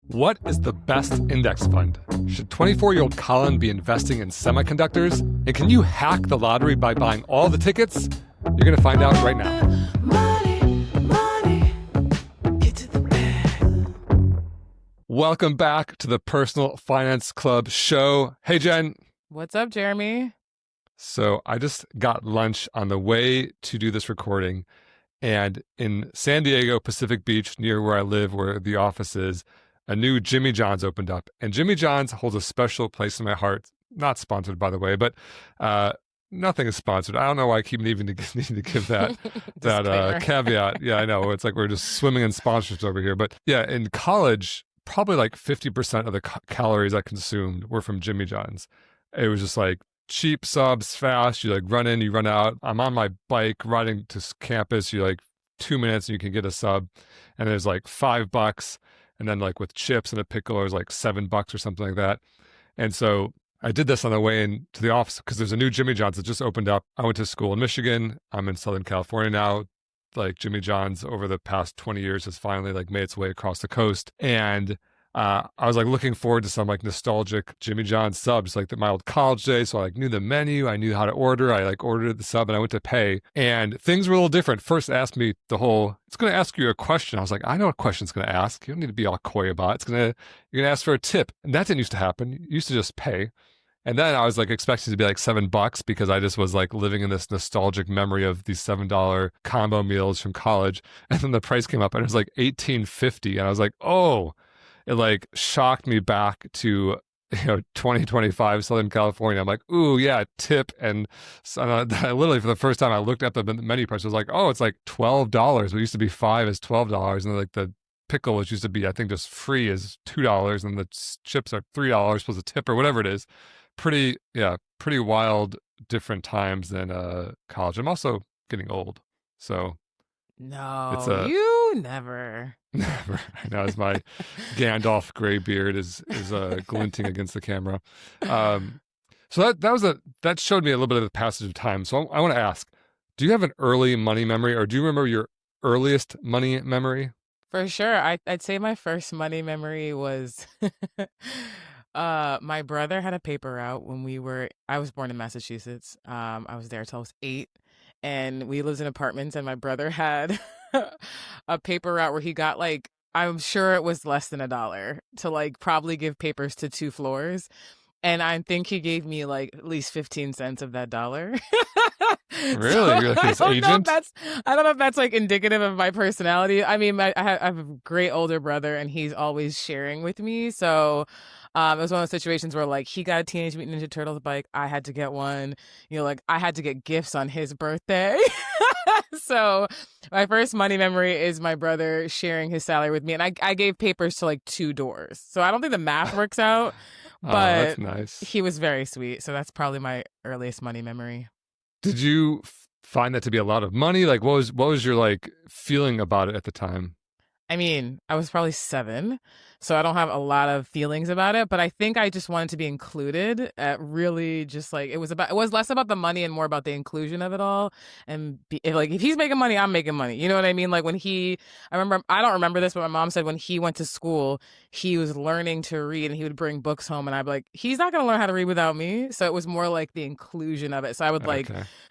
What is the best index fund? Should 24-year-old Collin be investing in semiconductors? And can you hack the lottery by buying all the tickets? You're going to find out right now. Money, get to the bag. Welcome back to the Personal Finance Club show. Hey, Jen. What's up, Jeremy? So I just got lunch on the way to do this recording. And in San Diego, Pacific Beach, near where I live, where the office is, a new Jimmy John's opened up. And Jimmy John's holds a special place in my heart. Not sponsored, by the way, but nothing is sponsored. I don't know why I keep needing to give that caveat. Yeah, I know. It's like we're just swimming in sponsorships over here. But yeah, in college, probably like 50% of the calories I consumed were from Jimmy John's. It was just like cheap subs, fast. You like run in, you run out. I'm on my bike riding to campus. You like 2 minutes and you can get a sub. And there's like $5. And then like with chips and a pickle, it was like $7 or something like that. And so I did this on the way into the office because there's a new Jimmy John's that just opened up. I went to school in Michigan. I'm in Southern California now. Like Jimmy John's over the past 20 years has finally like made its way across the coast. And I was like looking forward to some like nostalgic Jimmy John's subs, like my old college days. So I like knew the menu, I knew how to order. I like ordered the sub and I went to pay, and things were a little different. First, asked me the whole, it's going to ask you a question. I was like, I know what question it's going to ask. You don't need to be all coy about it. You're going to ask for a tip, and that didn't used to happen. You used to just pay. And then I was like expecting it to be like $7 because I just was like living in this nostalgic memory of these $7 combo meals from college. And then the price came up and it was like $18.50, and I was like, oh. It like shocked me back to 2025 Southern California. I'm like, ooh, yeah, tip. And so, I literally, for the first time, I looked at the menu price. I was like, oh, it's like $12. It used to be $5 is $12. And like the pickle, which used to be, I think, just free, is $2. And the chips are $3 plus a tip or whatever it is. Pretty wild, different times than college. I'm also getting old. So No, you never. Never. I know, as my Gandalf gray beard is glinting against the camera. So that showed me a little bit of the passage of time. So I want to ask, do you have an early money memory, or do you remember your earliest money memory? For sure. I'd say my first money memory was my brother had a paper route when I was born in Massachusetts. I was there till I was 8, and we lived in apartments, and my brother had a paper route where he got like, I'm sure it was less than $1 to like probably give papers to 2 floors. And I think he gave me like at least 15 cents of that dollar. Really? So You're like his agent? I don't know if that's like indicative of my personality. I mean, I have a great older brother, and he's always sharing with me. So it was one of those situations where like he got a Teenage Mutant Ninja Turtles bike. I had to get one. Like I had to get gifts on his birthday. So my first money memory is my brother sharing his salary with me. And I gave papers to like 2 doors. So I don't think the math works out. But that's nice. He was very sweet. So that's probably my earliest money memory. Did you find that to be a lot of money? Like what was your like feeling about it at the time? I mean, I was probably 7, so I don't have a lot of feelings about it, but I think I just wanted to be included. Really, just like it was less about the money and more about the inclusion of it all. And if he's making money, I'm making money. You know what I mean? Like I don't remember this, but my mom said when he went to school, he was learning to read, and he would bring books home, and I'd be like, he's not going to learn how to read without me. So it was more like the inclusion of it. So I would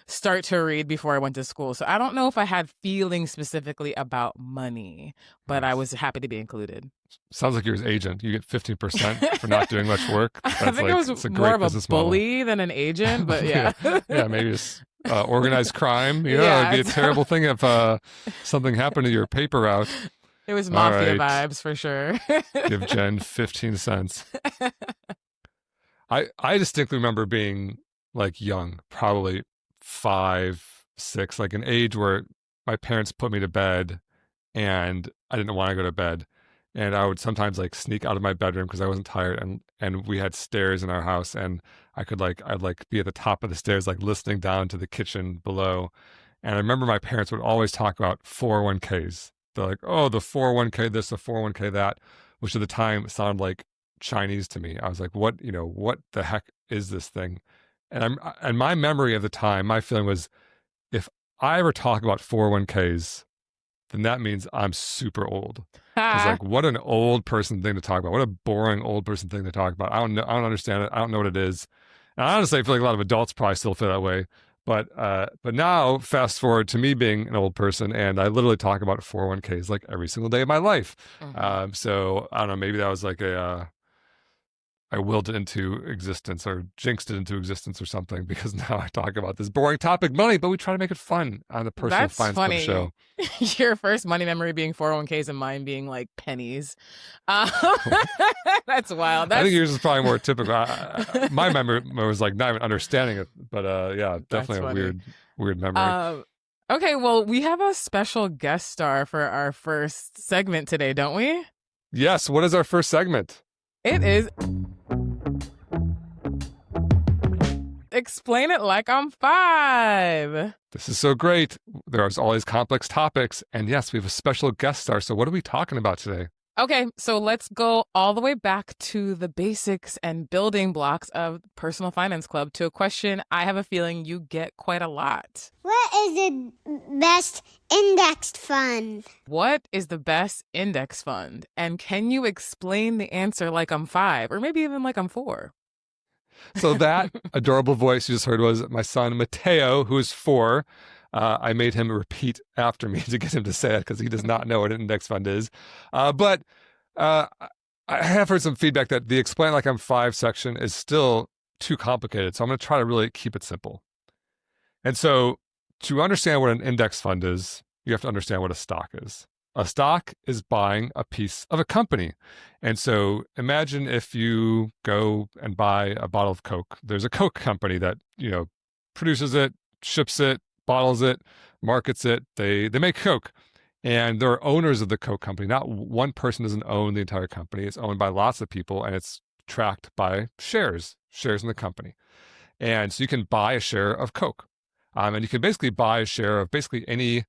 start to read before I went to school. So I don't know if I had feelings specifically about money, but I was happy to be included. Sounds like you're his agent. You get 15% for not doing much work. I think I was more of a bully than an agent, but yeah. Yeah, maybe just organized crime. It'd be a terrible thing if something happened to your paper route. It was mafia vibes for sure. Give Jen 15 cents. I distinctly remember being like young, probably 5, 6, like an age where my parents put me to bed and I didn't want to go to bed. And I would sometimes like sneak out of my bedroom because I wasn't tired. And we had stairs in our house, and I'd be at the top of the stairs, like listening down to the kitchen below. And I remember my parents would always talk about 401ks. They're like, oh, the 401k this, the 401k that, which at the time sounded like Chinese to me. I was like, what the heck is this thing? And my memory of the time, my feeling was, if I ever talk about 401ks, then that means I'm super old. Because like, what an old person thing to talk about. What a boring old person thing to talk about. I don't know. I don't understand it. I don't know what it is. And honestly, I feel like a lot of adults probably still feel that way. But now, fast forward to me being an old person, and I literally talk about 401ks like every single day of my life. So I don't know. Maybe that was like I willed it into existence or jinxed it into existence or something because now I talk about this boring topic, money, but we try to make it fun on the Personal That's Finance Club funny. show. Your first money memory being 401ks and mine being like pennies. That's wild. I think yours is probably more typical. My memory was like not even understanding it, but yeah, definitely a weird memory. Okay, well, we have a special guest star for our first segment today, don't we? Yes. What is our first segment? It is Explain It Like I'm 5. This is so great. There's all these complex topics. And yes, we have a special guest star. So what are we talking about today? Okay, so let's go all the way back to the basics and building blocks of Personal Finance Club to a question I have a feeling you get quite a lot. What is the best indexed fund? What is the best index fund? And can you explain the answer like I'm 5 or maybe even like I'm 4? So that adorable voice you just heard was my son, Mateo, who is 4. I made him repeat after me to get him to say it because he does not know what an index fund is. But I have heard some feedback that the Explain Like I'm 5 section is still too complicated. So I'm going to try to really keep it simple. And so to understand what an index fund is, you have to understand what a stock is. A stock is buying a piece of a company. And so imagine if you go and buy a bottle of Coke. There's a Coke company that, produces it, ships it, bottles it, markets it. They make Coke. And they're owners of the Coke company. Not one person doesn't own the entire company. It's owned by lots of people, and it's tracked by shares in the company. And so you can buy a share of Coke. And you can basically buy a share of basically any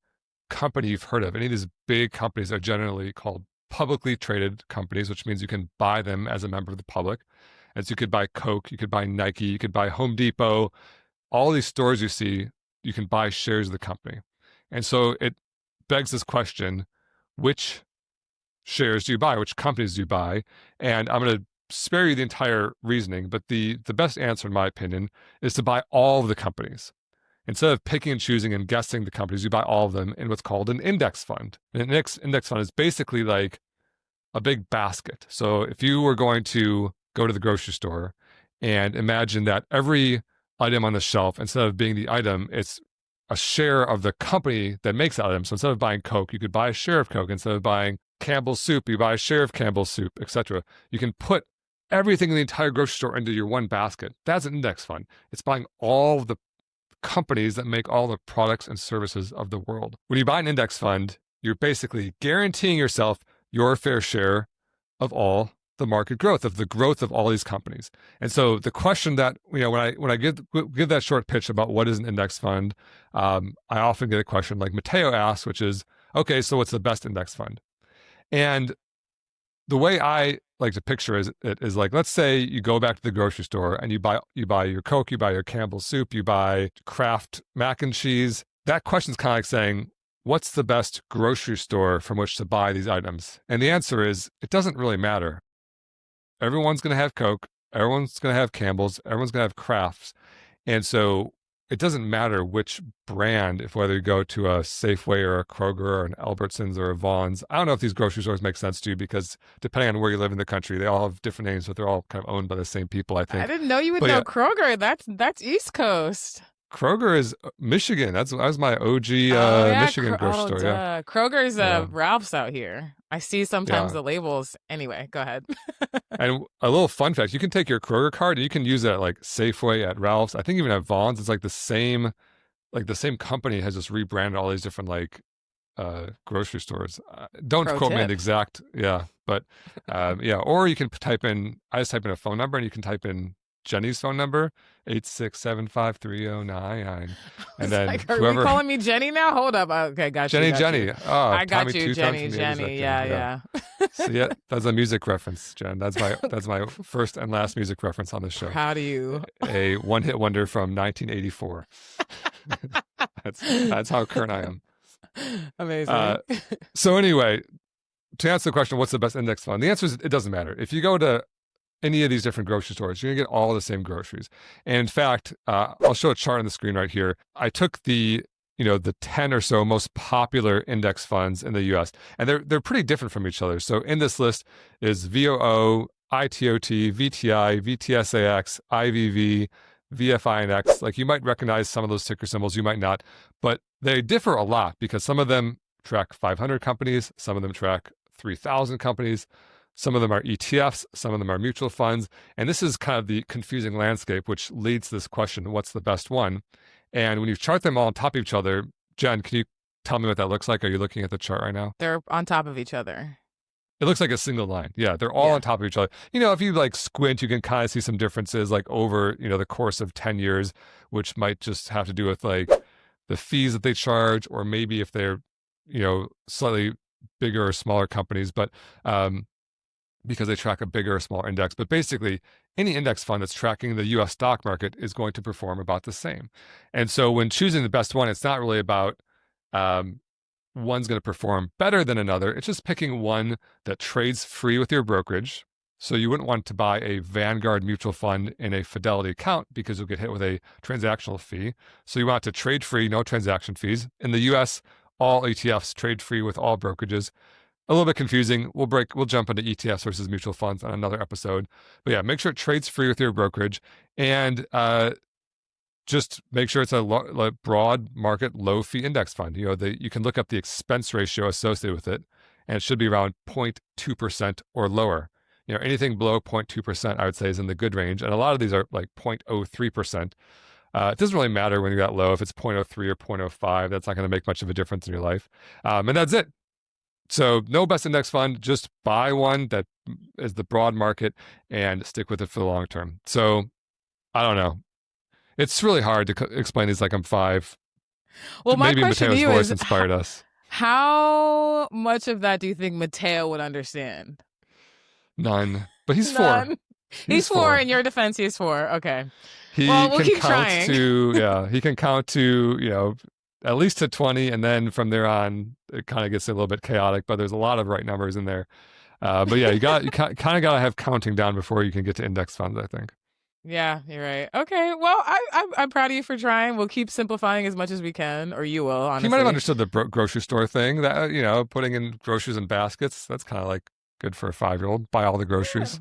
company you've heard of. Any of these big companies are generally called publicly traded companies, which means you can buy them as a member of the public. And so you could buy Coke, you could buy Nike, you could buy Home Depot. All these stores you see, you can buy shares of the company. And so it begs this question, which shares do you buy? Which companies do you buy? And I'm going to spare you the entire reasoning, but the best answer, in my opinion, is to buy all of the companies. Instead of picking and choosing and guessing the companies, you buy all of them in what's called an index fund. An index fund is basically like a big basket. So if you were going to go to the grocery store and imagine that every item on the shelf, instead of being the item, it's a share of the company that makes that item. So instead of buying Coke, you could buy a share of Coke. Instead of buying Campbell's soup, you buy a share of Campbell's soup, etc. You can put everything in the entire grocery store into your one basket. That's an index fund. It's buying all of the companies that make all the products and services of the world. When you buy an index fund, you're basically guaranteeing yourself your fair share of all the market growth, of the growth of all these companies. And so the question that, when I give that short pitch about what is an index fund, I often get a question like Mateo asks, which is, okay, so what's the best index fund? And the way I like to picture it is like, let's say you go back to the grocery store and you buy your Coke, you buy your Campbell's soup, you buy Kraft mac and cheese. That question's kind of like saying, what's the best grocery store from which to buy these items? And the answer is, it doesn't really matter. Everyone's going to have Coke. Everyone's going to have Campbell's. Everyone's going to have Kraft's. And so it doesn't matter which brand, if whether you go to a Safeway or a Kroger or an Albertsons or a Vaughn's. I don't know if these grocery stores make sense to you because depending on where you live in the country, they all have different names, but they're all kind of owned by the same people, I think. I didn't know you would know Kroger. That's East Coast. Kroger is Michigan. That was my OG Michigan grocery store. Yeah, Kroger's Ralph's out here. I see sometimes the labels. Anyway, go ahead. And a little fun fact: you can take your Kroger card and you can use it at like Safeway, at Ralph's. I think even at Vaughn's. It's like the same company has just rebranded all these different grocery stores. Don't quote me on the exact, but or you can type in. I just type in a phone number and you can type in Jenny's phone number, 8675309. And then like, are whoever you calling me Jenny now? Hold up. Okay, got you. Jenny. Oh, I got Tommy you, Two-Tone Jenny. Yeah. So yeah, that's a music reference, Jen. That's my first and last music reference on the show. How do you? A one-hit wonder from 1984. That's how current I am. Amazing. So anyway, to answer the question, what's the best index fund? The answer is it doesn't matter. If you go to any of these different grocery stores, you're gonna get all the same groceries. And in fact, I'll show a chart on the screen right here. I took the 10 or so most popular index funds in the US, and they're pretty different from each other. So in this list is VOO, ITOT, VTI, VTSAX, IVV, VFINX. Like, you might recognize some of those ticker symbols, you might not, but they differ a lot because some of them track 500 companies, some of them track 3,000 companies, some of them are ETFs, some of them are mutual funds. And this is kind of the confusing landscape, which leads to this question, what's the best one? And when you chart them all on top of each other, Jen, can you tell me what that looks like? Are you looking at the chart right now? They're on top of each other. It looks like a single line. Yeah, they're all on top of each other. If you like squint, you can kind of see some differences like over, the course of 10 years, which might just have to do with like the fees that they charge, or maybe if they're, slightly bigger or smaller companies, but because they track a bigger or smaller index. But basically, any index fund that's tracking the US stock market is going to perform about the same. And so when choosing the best one, it's not really about one's going to perform better than another. It's just picking one that trades free with your brokerage. So you wouldn't want to buy a Vanguard mutual fund in a Fidelity account because you'll get hit with a transactional fee. So you want to trade free, no transaction fees. In the US, all ETFs trade free with all brokerages. A little bit confusing. We'll jump into ETFs versus mutual funds on another episode. But yeah, make sure it trades free with your brokerage, and just make sure it's a broad market, low fee index fund. You can look up the expense ratio associated with it, and it should be around 0.2% or lower. Anything below 0.2%, I would say, is in the good range. And a lot of these are like 0.03%. It doesn't really matter when you're that low. If it's 0.03 or 0.05, that's not going to make much of a difference in your life. And that's it. So no best index fund, just buy one that is the broad market and stick with it for the long term. So I don't know. It's really hard to explain these like I'm 5. Well, my maybe question Mateo's to you voice is, inspired us. how much of that do you think Mateo would understand? None. But he's None. 4. He's 4. In your defense, he's 4. Okay. We'll keep count trying. He can count to, at least to 20, and then from there on, it kind of gets a little bit chaotic, but there's a lot of right numbers in there. But yeah, you kind of got to have counting down before you can get to index funds, I think. Yeah, you're right. Okay, well, I'm proud of you for trying. We'll keep simplifying as much as we can, or you will, honestly. He might have understood the grocery store thing, that, putting in groceries in baskets. That's kind of like good for a 5-year-old. Buy all the groceries.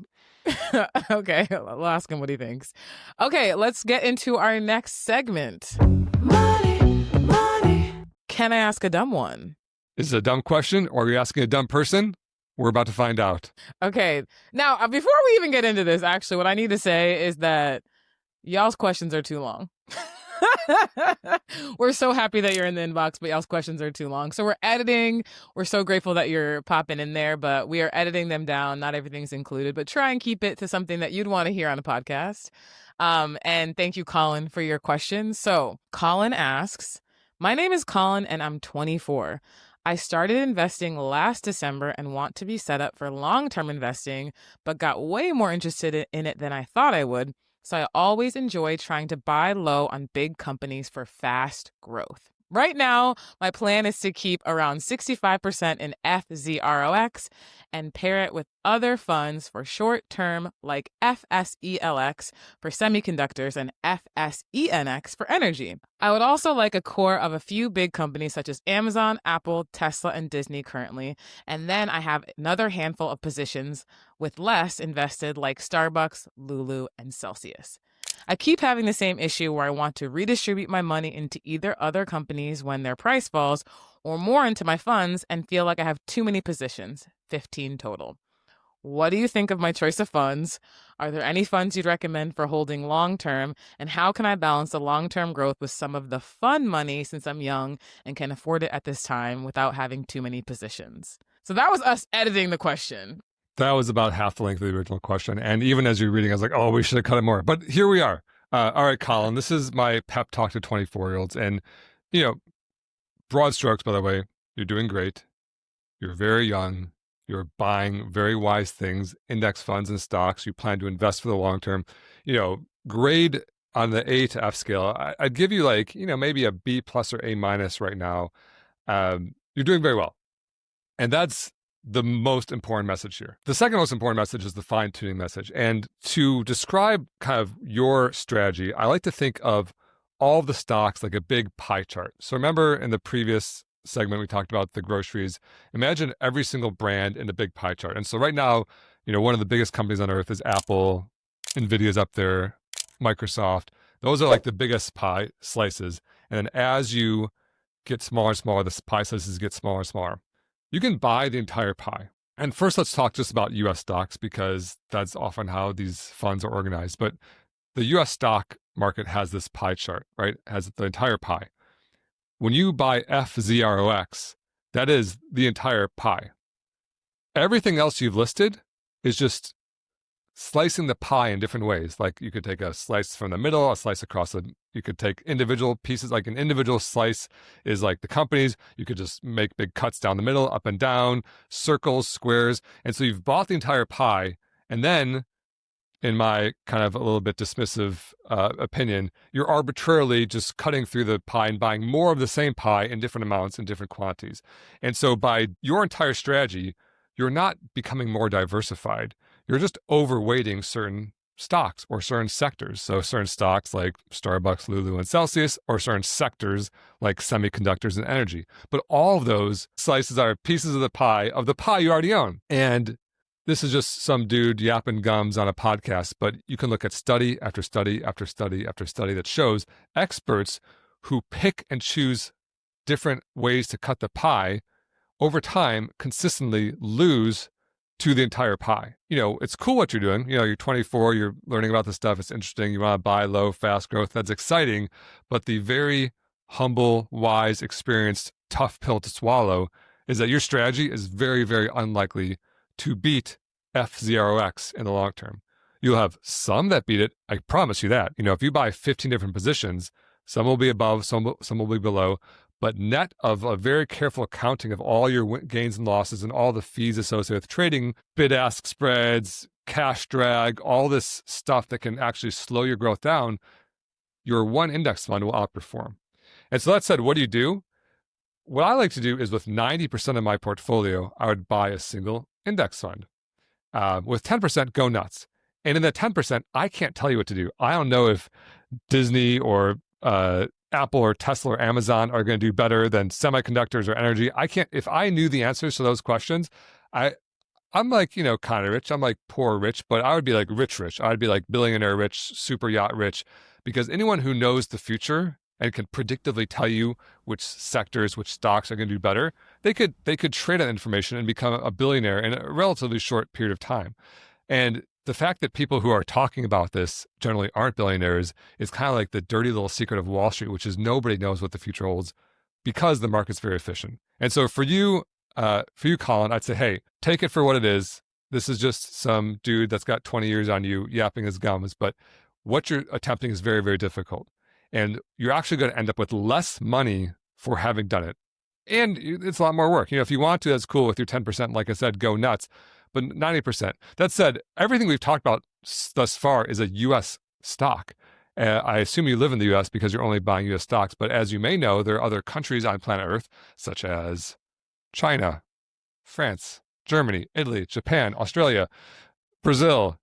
Okay, we'll ask him what he thinks. Okay, let's get into our next segment. Money. Can I ask a dumb one? Is it a dumb question, or are you asking a dumb person? We're about to find out. Okay, now, before we even get into this, actually, what I need to say is that y'all's questions are too long. We're so happy that you're in the inbox, but y'all's questions are too long. So we're editing. We're so grateful that you're popping in there, but we are editing them down. Not everything's included, but try and keep it to something that you'd want to hear on a podcast. And thank you, Collin, for your questions. So Collin asks, my name is Collin and I'm 24. I started investing last December and want to be set up for long-term investing, but got way more interested in it than I thought I would. So I always enjoy trying to buy low on big companies for fast growth. Right now, my plan is to keep around 65% in FZROX and pair it with other funds for short term like FSELX for semiconductors and FSENX for energy. I would also like a core of a few big companies such as Amazon, Apple, Tesla, and Disney currently. And then I have another handful of positions with less invested like Starbucks, Lulu, and Celsius. I keep having the same issue where I want to redistribute my money into either other companies when their price falls or more into my funds and feel like I have too many positions, 15 total. What do you think of my choice of funds? Are there any funds you'd recommend for holding long-term? And how can I balance the long-term growth with some of the fun money since I'm young and can afford it at this time without having too many positions? So that was us editing the question. That was about half the length of the original question. And even as you're reading, I was like, oh, we should have cut it more. But here we are. All right, Collin, this is my pep talk to 24-year-olds. And, broad strokes, by the way, you're doing great. You're very young. You're buying very wise things, index funds and stocks. You plan to invest for the long term. Grade on the A to F scale, I'd give you maybe a B plus or A minus right now. You're doing very well. And that's the most important message here. The second most important message is the fine-tuning message. And to describe kind of your strategy, I like to think of all of the stocks like a big pie chart. So remember in the previous segment, we talked about the groceries. Imagine every single brand in a big pie chart. And so right now, one of the biggest companies on earth is Apple, Nvidia's up there, Microsoft. Those are like the biggest pie slices. And then as you get smaller and smaller, the pie slices get smaller and smaller. You can buy the entire pie. And first, let's talk just about US stocks because that's often how these funds are organized. But the US stock market has this pie chart, right? It has the entire pie. When you buy FZROX, that is the entire pie. Everything else you've listed is just slicing the pie in different ways. Like you could take a slice from the middle, a slice across you could take individual pieces, like an individual slice is like the companies. You could just make big cuts down the middle, up and down, circles, squares. And so you've bought the entire pie. And then in my kind of a little bit dismissive opinion, you're arbitrarily just cutting through the pie and buying more of the same pie in different amounts and different quantities. And so by your entire strategy, you're not becoming more diversified. You're just overweighting certain stocks or certain sectors. So certain stocks like Starbucks, Lulu, and Celsius, or certain sectors like semiconductors and energy. But all of those slices are pieces of the pie you already own. And this is just some dude yapping gums on a podcast, but you can look at study after study after study after study that shows experts who pick and choose different ways to cut the pie over time consistently lose to the entire pie. It's cool what you're doing. You're 24, you're learning about this stuff. It's interesting. You want to buy low, fast growth. That's exciting. But the very humble, wise, experienced, tough pill to swallow is that your strategy is very, very unlikely to beat FZROX in the long term. You'll have some that beat it. I promise you that. If you buy 15 different positions, some will be above, some will be below. But net of a very careful accounting of all your gains and losses and all the fees associated with trading, bid-ask spreads, cash drag, all this stuff that can actually slow your growth down, your one index fund will outperform. And so that said, what do? What I like to do is with 90% of my portfolio, I would buy a single index fund. With 10%, go nuts. And in that 10%, I can't tell you what to do. I don't know if Disney or Apple or Tesla or Amazon are going to do better than semiconductors or energy. If I knew the answers to those questions, I'm like, kind of rich. I'm like poor rich, but I would be like rich. I'd be like billionaire rich, super yacht rich, because anyone who knows the future and can predictively tell you which sectors, which stocks are going to do better, they could trade that information and become a billionaire in a relatively short period of time. And the fact that people who are talking about this generally aren't billionaires is kind of like the dirty little secret of Wall Street, which is nobody knows what the future holds because the market's very efficient. And so for you, Collin, I'd say, hey, take it for what it is. This is just some dude that's got 20 years on you yapping his gums, but what you're attempting is very, very difficult. And you're actually going to end up with less money for having done it. And it's a lot more work. If you want to, that's cool with your 10%. Like I said, go nuts. But 90%. That said, everything we've talked about thus far is a U.S. stock. I assume you live in the U.S. because you're only buying U.S. stocks. But as you may know, there are other countries on planet Earth, such as China, France, Germany, Italy, Japan, Australia, Brazil,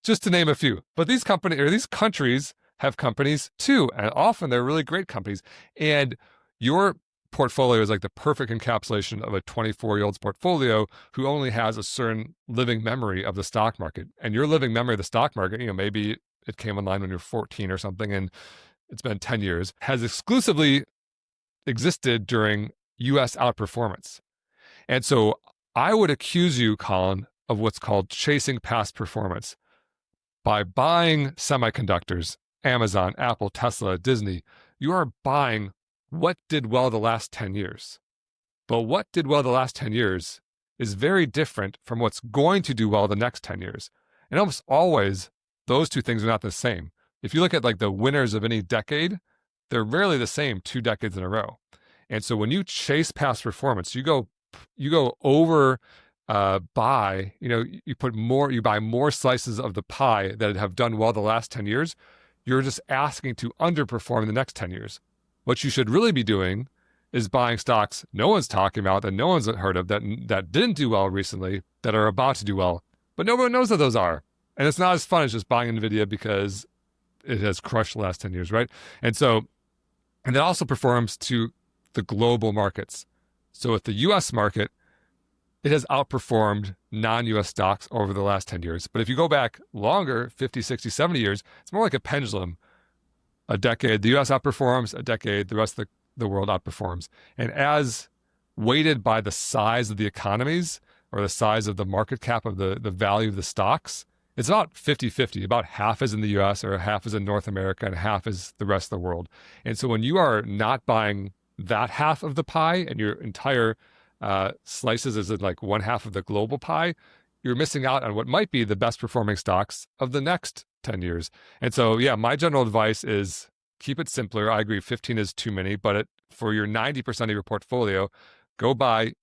just to name a few. But these countries have companies too, and often they're really great companies. And your portfolio is like the perfect encapsulation of a 24-year-old's portfolio who only has a certain living memory of the stock market. And your living memory of the stock market, maybe it came online when you're 14 or something, and it's been 10 years, has exclusively existed during U.S. outperformance. And so I would accuse you, Collin, of what's called chasing past performance. By buying semiconductors, Amazon, Apple, Tesla, Disney, you are buying what did well the last 10 years. But what did well the last 10 years is very different from what's going to do well the next 10 years. And almost always, those two things are not the same. If you look at like the winners of any decade, they're rarely the same 2 decades in a row. And so when you chase past performance, you go over buy, you buy more slices of the pie that have done well the last 10 years. You're just asking to underperform the next 10 years. What you should really be doing is buying stocks no one's talking about, that no one's heard of, that didn't do well recently, that are about to do well, but no one knows what those are. And it's not as fun as just buying NVIDIA because it has crushed the last 10 years, right? And that also performs to the global markets. So with the US market, it has outperformed non-US stocks over the last 10 years. But if you go back longer, 50, 60, 70 years, it's more like a pendulum. A decade, the US outperforms, a decade, the rest of the world outperforms. And as weighted by the size of the economies or the size of the market cap of the value of the stocks, it's about 50-50. About half is in the US or half is in North America and half is the rest of the world. And so when you are not buying that half of the pie and your entire slices is in like one half of the global pie, you're missing out on what might be the best performing stocks of the next 10 years. And so, yeah, my general advice is keep it simpler. I agree 15 is too many, but for your 90% of your portfolio, go buy,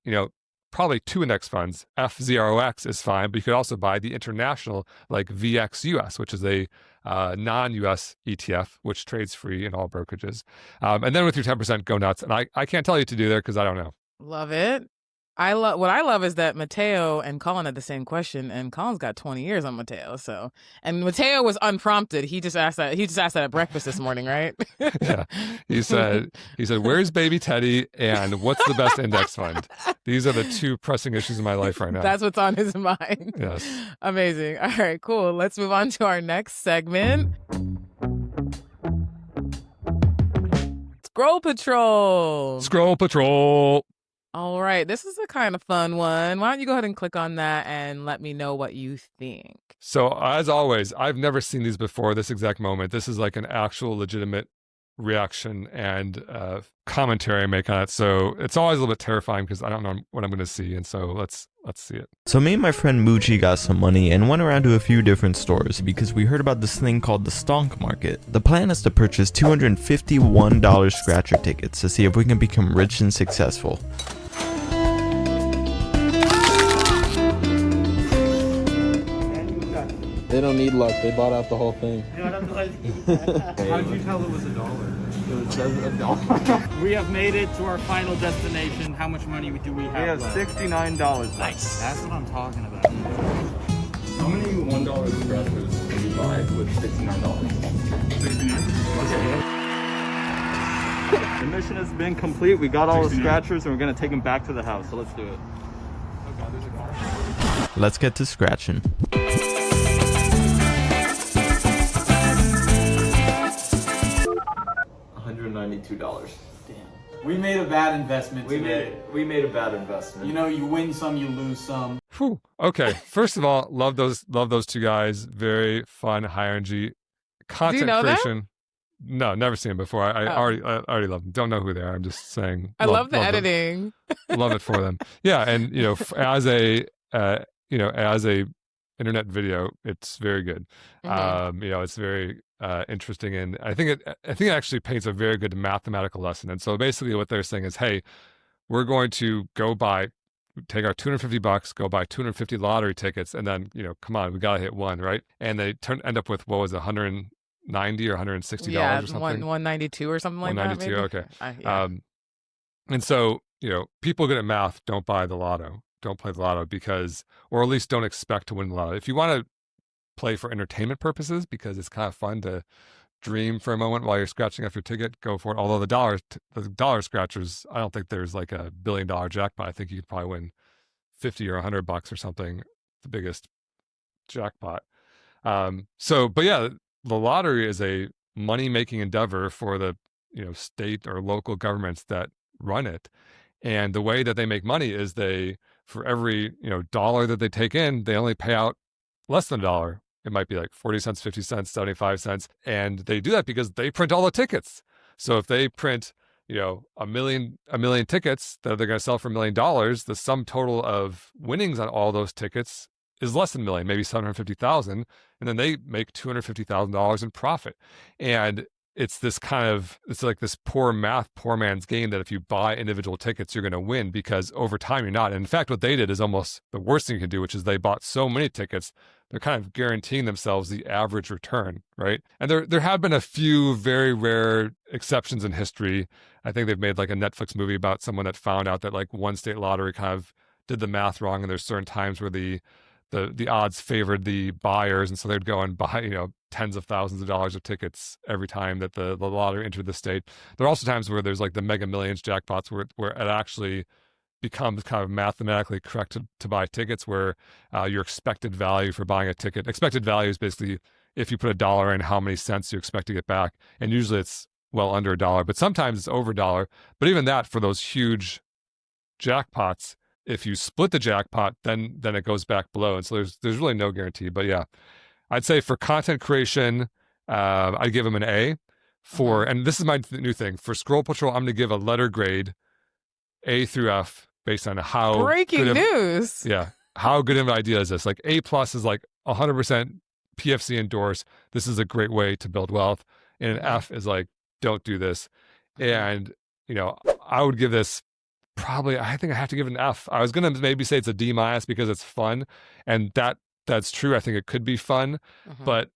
probably 2 index funds. FZROX is fine, but you could also buy the international like VXUS, which is a non-US ETF, which trades free in all brokerages. And then with your 10%, go nuts. And I can't tell you to do there because I don't know. Love it. What I love is that Mateo and Collin had the same question, and Collin's got 20 years on Mateo. So, and Mateo was unprompted. He just asked that at breakfast this morning, right? Yeah. He said, "Where's baby Teddy and what's the best index fund?" These are the 2 pressing issues in my life right now. That's what's on his mind. Yes. Amazing. All right, cool. Let's move on to our next segment. Scroll Patrol. Scroll Patrol. All right, this is a kind of fun one. Why don't you go ahead and click on that and let me know what you think. So as always, I've never seen these before, this exact moment. This is like an actual legitimate reaction and commentary I make on it. So it's always a little bit terrifying because I don't know what I'm going to see. And so let's see it. So me and my friend Moochie got some money and went around to a few different stores because we heard about this thing called the stonk market. The plan is to purchase $251 scratcher tickets to see if we can become rich and successful. They don't need luck. They bought out the whole thing. How did you tell it was $1? It says $1. We have made it to our final destination. How much money do we have left? $69. Nice. That's what I'm talking about. How many $1 scratchers can you buy with $69? 69. The mission has been complete. We got all the scratchers and we're gonna take them back to the house. So let's do it. Let's get to scratching. $192. Damn. We made a bad investment today. We made a bad investment. You know, you win some, you lose some. Whew. Okay. First of all, love those 2 guys. Very fun, high energy content Do you know creation. them? No, never seen them before. I already love them. Don't know who they are. I'm just saying. I love the them. editing. Love it for them. Yeah, and as a internet video, it's very good. Mm-hmm. It's very interesting, and I think it actually paints a very good mathematical lesson. And so basically, what they're saying is, hey, we're going to take our $250, go buy 250 lottery tickets, and then come on, we gotta hit one, right? And they end up with what was it, $190 or $160 or something. 192 or something like that. 192. Okay. Yeah. And so people good at math don't buy the lotto. Don't play the lotto because, or at least don't expect to win the lotto. If you want to play for entertainment purposes, because it's kind of fun to dream for a moment while you're scratching off your ticket, go for it. Although the dollar scratchers, I don't think there's like a $1 billion jackpot. I think you could probably win 50 or $100 or something, the biggest jackpot. But yeah, the lottery is a money-making endeavor for the state or local governments that run it. And the way that they make money is for every dollar that they take in, they only pay out less than $1. It might be like 40 cents, 50 cents, 75 cents. And they do that because they print all the tickets. So if they print, a million tickets that they're going to sell for $1 million, the sum total of winnings on all those tickets is less than $1 million, maybe 750,000. And then they make $250,000 in profit. And it's like this poor man's game that if you buy individual tickets, you're going to win because over time you're not. And in fact, what they did is almost the worst thing you can do, which is they bought so many tickets they're kind of guaranteeing themselves the average return, right? And there have been a few very rare exceptions in history. I think they've made like a Netflix movie about someone that found out that like one state lottery kind of did the math wrong, and there's certain times where the odds favored the buyers, and so they'd go and buy, tens of thousands of dollars of tickets every time that the lottery entered the state. There are also times where there's like the Mega Millions jackpots where it actually becomes kind of mathematically correct to buy tickets, where your expected value for buying a ticket, expected value is basically if you put $1 in, how many cents you expect to get back. And usually it's well under $1, but sometimes it's over $1. But even that, for those huge jackpots, if you split the jackpot, then it goes back below. And so there's really no guarantee. But yeah, I'd say for content creation, I'd give them an A. For, and this is my new thing, for Scroll Patrol, I'm going to give a letter grade A through F based on how Breaking news. Yeah. How good of an idea is this? Like A+ is like 100% PFC endorse. This is a great way to build wealth. And an F is like, don't do this. And, I would give this probably, I think I have to give it an F. I was going to maybe say it's a D- because it's fun. And that's true. I think it could be fun, but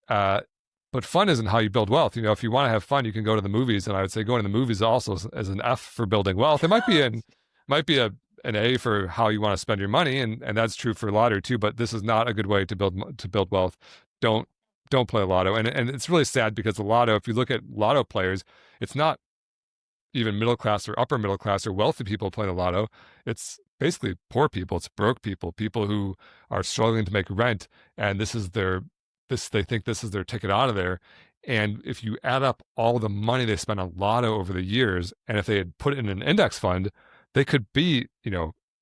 fun isn't how you build wealth. If you want to have fun, you can go to the movies. And I would say going to the movies also as an F for building wealth. It might be an A for how you want to spend your money, and that's true for lottery too. But this is not a good way to build wealth. Don't play lotto, and it's really sad because the lotto. If you look at lotto players, it's not even middle class or upper middle class or wealthy people playing the lotto. It's basically poor people. It's broke people who are struggling to make rent, and they think this is their ticket out of there. And if you add up all the money they spent on lotto over the years, and if they had put it in an index fund, they could be,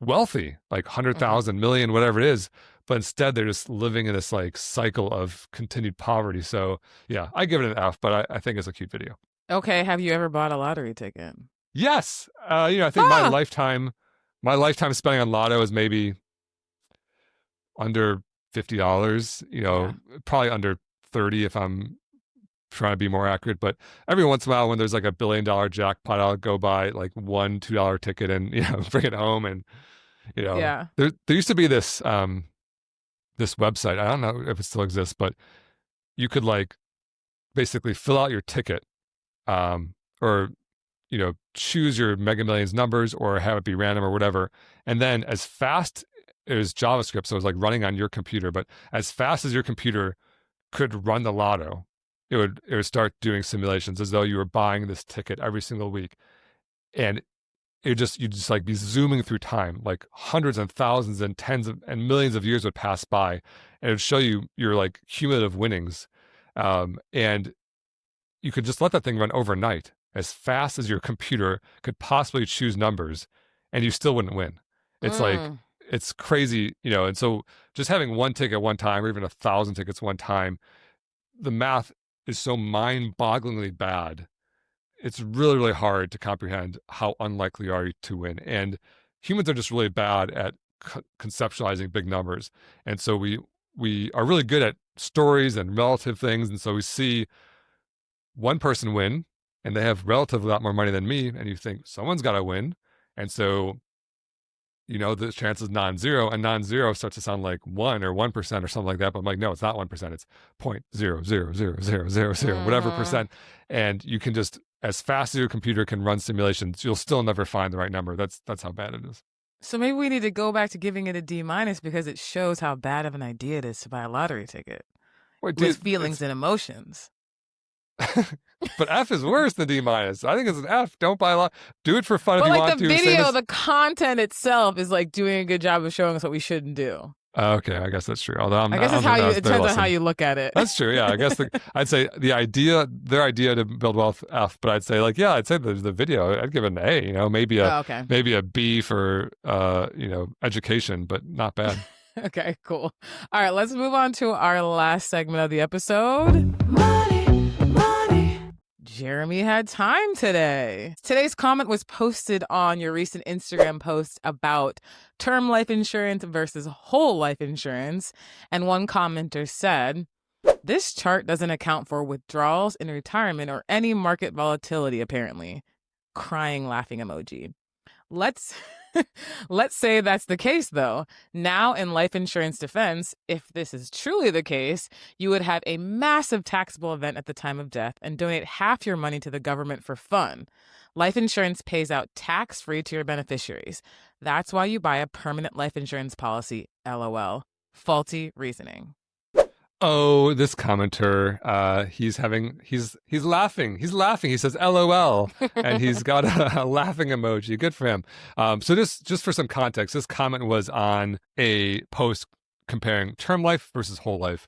wealthy, like 100,000, million, whatever it is. But instead, they're just living in this like cycle of continued poverty. So yeah, I give it an F, but I think it's a cute video. Okay. Have you ever bought a lottery ticket? Yes. I think my lifetime spending on lotto is maybe under $50, probably under 30 if I'm trying to be more accurate. But every once in a while, when there's like $1 billion jackpot, I'll go buy like $1, $2 ticket and bring it home. And there used to be this website. I don't know if it still exists, but you could like basically fill out your ticket, or choose your Mega Millions numbers or have it be random or whatever, and then as fast it was JavaScript, so it was like running on your computer, but as fast as your computer could run the lotto, it would start doing simulations as though you were buying this ticket every single week. And you'd just like be zooming through time, like hundreds and thousands and tens of and millions of years would pass by, and it would show you your like cumulative winnings. And you could just let that thing run overnight as fast as your computer could possibly choose numbers, and you still wouldn't win. It's like, it's crazy, and so just having one ticket one time or even 1,000 tickets one time, the math is so mind-bogglingly bad. It's really, really hard to comprehend how unlikely you are to win. And humans are just really bad at conceptualizing big numbers. And so we are really good at stories and relative things. And so we see one person win and they have relatively a lot more money than me. And you think someone's got to win. And so, the chance is non-zero, and non-zero starts to sound like 1 or 1% or something like that. But I'm like, no, it's not 1%. It's 0.00000, whatever percent. And you can just, as fast as your computer can run simulations, you'll still never find the right number. That's how bad it is. So maybe we need to go back to giving it a D- because it shows how bad of an idea it is to buy a lottery ticket with feelings and emotions. But F is worse than D-. I think it's an F. Don't buy a lot. Do it for fun if you want to. But like the video, the content itself is like doing a good job of showing us what we shouldn't do. Okay, I guess that's true. Although I guess it depends on how you look at it. That's true. Yeah, I guess I'd say their idea to build wealth, F. But I'd say I'd say the video, I'd give it an A. Maybe a B for education, but not bad. Okay, cool. All right, let's move on to our last segment of the episode. Jeremy had time today. Today's comment was posted on your recent Instagram post about term life insurance versus whole life insurance. And one commenter said, "This chart doesn't account for withdrawals in retirement or any market volatility, apparently." Crying, laughing emoji. Let's let's say that's the case, though. Now, in life insurance defense, if this is truly the case, you would have a massive taxable event at the time of death and donate half your money to the government for fun. Life insurance pays out tax-free to your beneficiaries. That's why you buy a permanent life insurance policy, LOL. Faulty reasoning. Oh, this commenter, he's laughing. He's laughing. He says LOL, and he's got a laughing emoji. Good for him. So just for some context, this comment was on a post comparing term life versus whole life.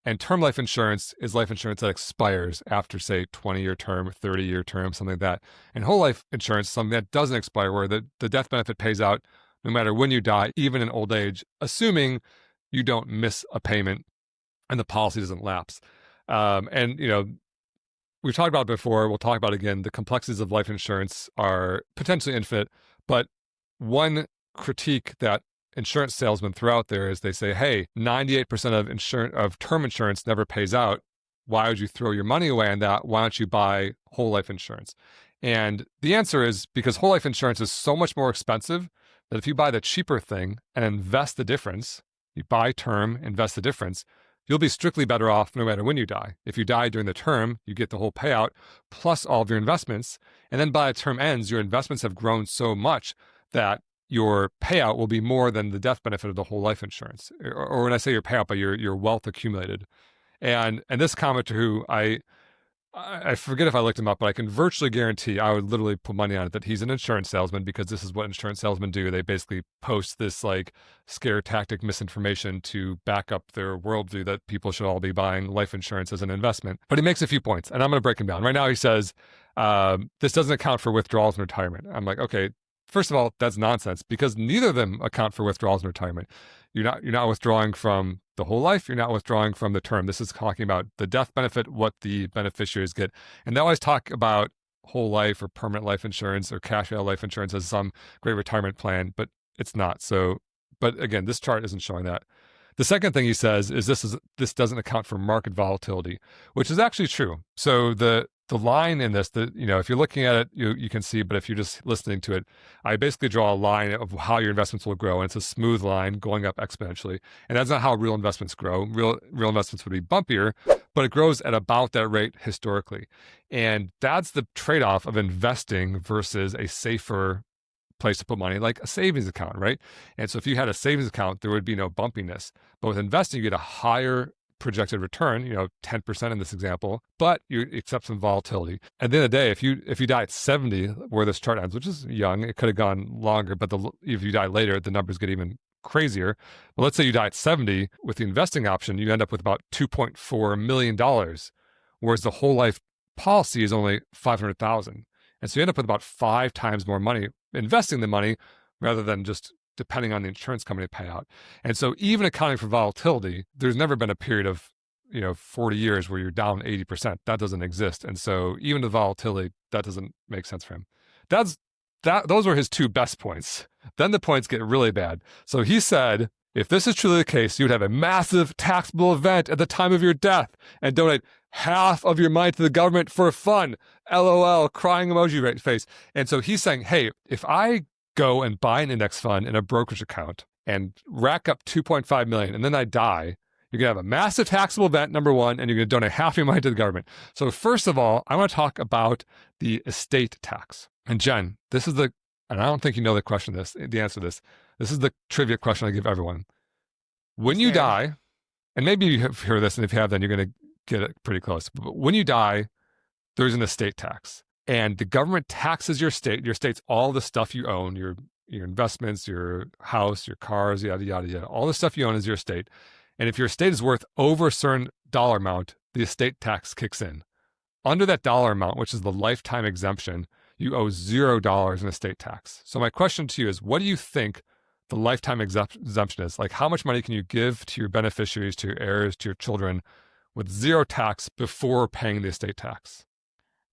And term life insurance is life insurance that expires after, say, 20-year term, 30-year term, something like that. And whole life insurance is something that doesn't expire, where the death benefit pays out no matter when you die, even in old age, assuming you don't miss a payment and the policy doesn't lapse. And, we've talked about it before. We'll talk about it again. The complexities of life insurance are potentially infinite. But one critique that insurance salesmen throw out there is they say, hey, 98% of term insurance never pays out. Why would you throw your money away on that? Why don't you buy whole life insurance? And the answer is because whole life insurance is so much more expensive that if you buy the cheaper thing and invest the difference, you buy term, invest the difference, you'll be strictly better off no matter when you die. If you die during the term, you get the whole payout plus all of your investments. And then by the term ends, your investments have grown so much that your payout will be more than the death benefit of the whole life insurance. Or when I say your payout, but your wealth accumulated. And this commenter who I forget if I looked him up, but I can virtually guarantee, I would literally put money on it, that he's an insurance salesman, because this is what insurance salesmen do. They basically post this like scare tactic misinformation to back up their worldview that people should all be buying life insurance as an investment. But he makes a few points, and I'm going to break them down. Right now he says, this doesn't account for withdrawals and retirement. I'm like, okay, first of all, that's nonsense, because neither of them account for withdrawals and retirement. You're not withdrawing from the whole life. You're not withdrawing from the term. This is talking about the death benefit, what the beneficiaries get. And they always talk about whole life or permanent life insurance or cash out life insurance as some great retirement plan, but it's not. So, but again, this chart isn't showing that. The second thing he says is this doesn't account for market volatility, which is actually true. So the line in this, if you're looking at it, you can see, but if you're just listening to it, I basically draw a line of how your investments will grow, and it's a smooth line going up exponentially. And that's not how real investments grow. Real investments would be bumpier, but it grows at about that rate historically. And that's the trade-off of investing versus a safer place to put money, like a savings account, right? And so if you had a savings account, there would be no bumpiness. But with investing, you get a higher projected return, 10% in this example, but you accept some volatility. At the end of the day, if you die at 70, where this chart ends, which is young, it could have gone longer, but if you die later, the numbers get even crazier. But let's say you die at 70, with the investing option, you end up with about $2.4 million, whereas the whole life policy is only $500,000. And so you end up with about 5 times more money investing the money rather than just depending on the insurance company to pay out. And so even accounting for volatility, there's never been a period of 40 years where you're down 80%. That doesn't exist. And so even the volatility, that doesn't make sense for him. Those were his 2 best points. Then the points get really bad. So he said, if this is truly the case, you would have a massive taxable event at the time of your death and donate half of your money to the government for fun. LOL, crying emoji face. And so he's saying, hey, if I go and buy an index fund in a brokerage account and rack up 2.5 million, and then I die, you're going to have a massive taxable event, number one, and you're going to donate half your money to the government. So first of all, I want to talk about the estate tax. And Jen, and I don't think you know the answer to this. This is the trivia question I give everyone. When you die, and maybe you have heard this, and if you have, then you're going to get it pretty close. But when you die, there's an estate tax. And the government taxes your state. Your state's all the stuff you own, your investments, your house, your cars, yada, yada, yada. All the stuff you own is your estate. And if your estate is worth over a certain dollar amount, the estate tax kicks in. Under that dollar amount, which is the lifetime exemption, you owe $0 in estate tax. So my question to you is, what do you think the lifetime exemption is? Like, how much money can you give to your beneficiaries, to your heirs, to your children with 0 tax before paying the estate tax?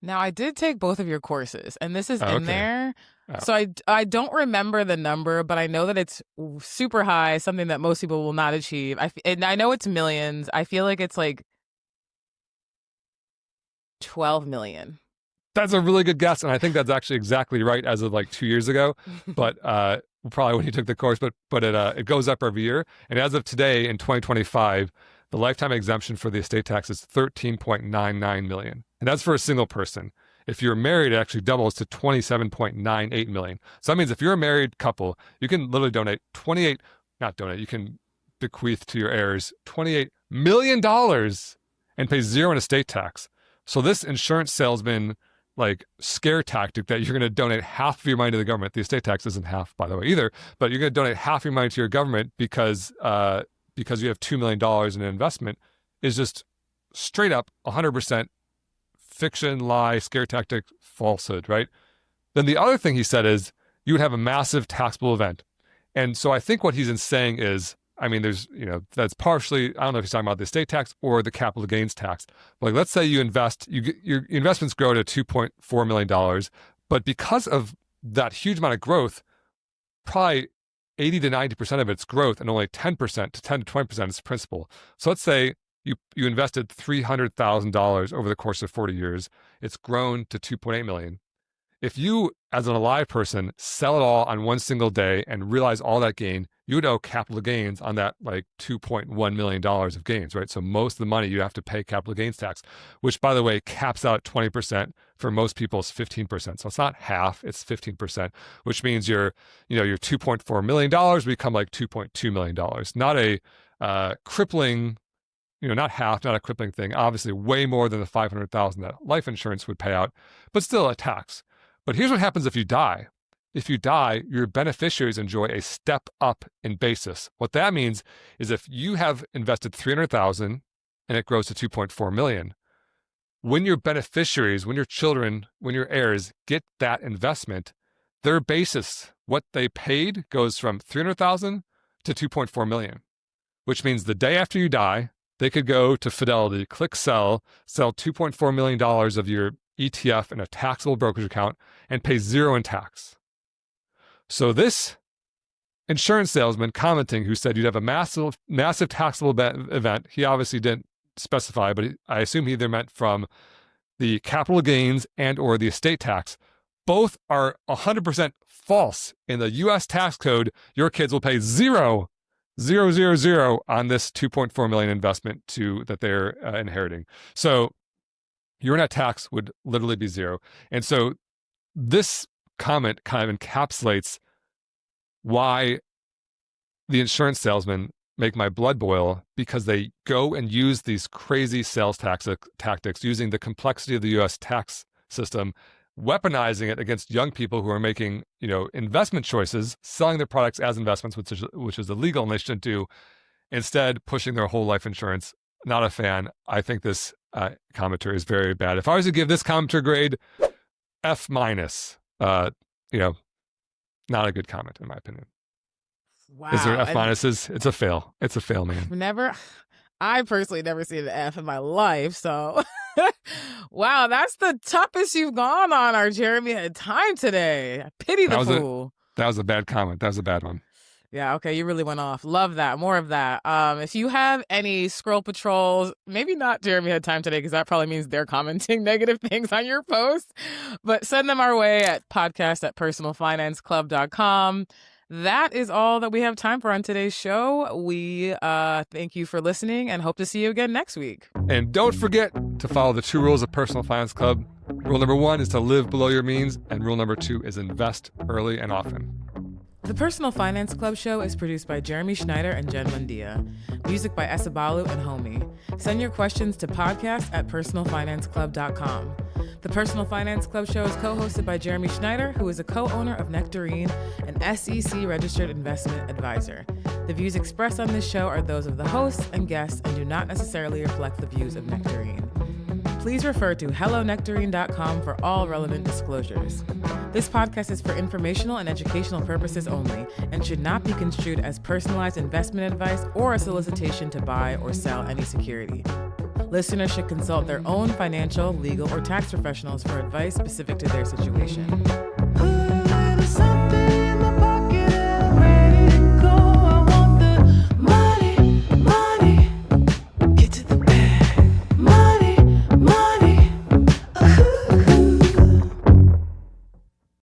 Now, I did take both of your courses, and this is in there. Oh. So I don't remember the number, but I know that it's super high, something that most people will not achieve. And I know it's millions. I feel like it's like 12 million. That's a really good guess, and I think that's actually exactly right as of like 2 years ago. But probably when you took the course, but it goes up every year. And as of today, in 2025, the lifetime exemption for the estate tax is $13.99 million, and that's for a single person. If you're married, it actually doubles to $27.98 million. So that means if you're a married couple, you can literally you can bequeath to your heirs $28 million and pay zero in estate tax. So this insurance salesman like scare tactic that you're going to donate half of your money to the government. The estate tax isn't half, by the way, either, but you're going to donate half your money to your government because you have $2 million in an investment is just straight up 100% fiction, lie, scare tactic, falsehood, right? Then the other thing he said is you would have a massive taxable event. And so I think what he's saying is, I mean, there's, that's partially, I don't know if he's talking about the estate tax or the capital gains tax. But like, let's say you invest, your investments grow to $2.4 million, but because of that huge amount of growth, probably 80 to 90% of it's growth and only 10% to 10 to 20% is principal. So let's say you invested $300,000 over the course of 40 years. It's grown to $2.8 million. If you, as an alive person, sell it all on one single day and realize all that gain, you would owe capital gains on that like $2.1 million of gains, right? So most of the money you have to pay capital gains tax, which, by the way, caps out at 20%. For most people, it's 15%. So it's not half, it's 15%, which means your $2.4 million become like $2.2 million. Not a crippling, not half, not a crippling thing. Obviously, way more than the $500,000 that life insurance would pay out, but still a tax. But here's what happens if you die. If you die, your beneficiaries enjoy a step up in basis. What that means is if you have invested $300,000 and it grows to $2.4 million, when your beneficiaries, when your children, when your heirs get that investment, their basis, what they paid, goes from $300,000 to $2.4 million, which means the day after you die, they could go to Fidelity, click sell $2.4 million of your ETF in a taxable brokerage account and pay zero in tax. So this insurance salesman commenting who said you'd have a massive taxable event, he obviously didn't specify, but I assume he either meant from the capital gains and or the estate tax. Both are 100% false. In the U.S. tax code, your kids will pay zero on this $2.4 million investment that they're inheriting. So your net tax would literally be zero. And so this comment kind of encapsulates why the insurance salesmen make my blood boil, because they go and use these crazy sales tactics using the complexity of the U.S. tax system, weaponizing it against young people who are making, investment choices, selling their products as investments, which is illegal and they shouldn't do, instead pushing their whole life insurance. Not a fan. I think this commenter is very bad. If I was to give this commenter grade F-, not a good comment in my opinion. Wow. Is there F-? It's a fail. It's a fail, man. I personally never seen an F in my life. So, wow, that's the toughest you've gone on our Jeremy Had Time today. I pity the fool. That was a bad comment. That was a bad one. Yeah, okay, you really went off. Love that. More of that. If you have any scroll patrols, maybe not Jeremy Had Time today, because that probably means they're commenting negative things on your post, but send them our way at podcast@personalfinanceclub.com. That is all that we have time for on today's show. We thank you for listening and hope to see you again next week. And don't forget to follow the 2 rules of Personal Finance Club. Rule number 1 is to live below your means, and rule number 2 is invest early and often. The Personal Finance Club show is produced by Jeremy Schneider and Jen Mundia. Music by Esabalu and Homie. Send your questions to podcast@personalfinanceclub.com. The Personal Finance Club show is co-hosted by Jeremy Schneider, who is a co-owner of Nectarine, an SEC-registered investment advisor. The views expressed on this show are those of the hosts and guests and do not necessarily reflect the views of Nectarine. Please refer to hellonectarine.com for all relevant disclosures. This podcast is for informational and educational purposes only and should not be construed as personalized investment advice or a solicitation to buy or sell any security. Listeners should consult their own financial, legal, or tax professionals for advice specific to their situation.